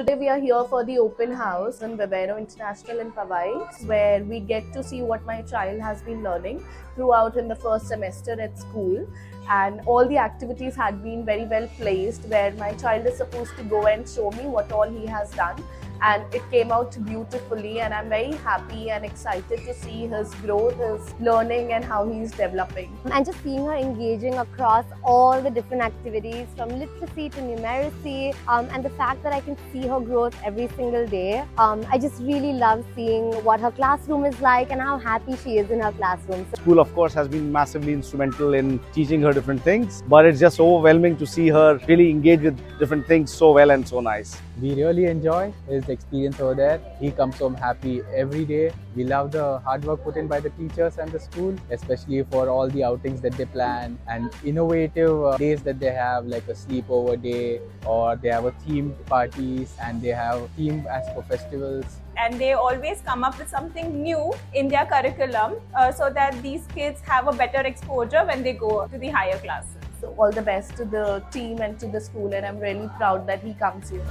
Today we are here for the open house in Vivero International in Powai, where we get to see what my child has been learning throughout in the first semester at school. And all the activities had been very well placed, where my child is supposed to go and show me what all he has done. And it came out beautifully, and I'm very happy and excited to see his growth, his learning and how he's developing. And just seeing her engaging across all the different activities from literacy to numeracy, and the fact that I can see her growth every single day. I just really love seeing what her classroom is like and how happy she is in her classroom. School, of course, has been massively instrumental in teaching her different things, but it's just overwhelming to see her really engage with different things so well and so nice. We really enjoy his experience over there. He comes home happy every day. We love the hard work put in by the teachers and the school, especially for all the outings that they plan and innovative days that they have, like a sleepover day, or they have a themed parties and they have theme as for festivals. And they always come up with something new in their curriculum so that these kids have a better exposure when they go to the higher classes. So all the best to the team and to the school, and I'm really proud that he comes here.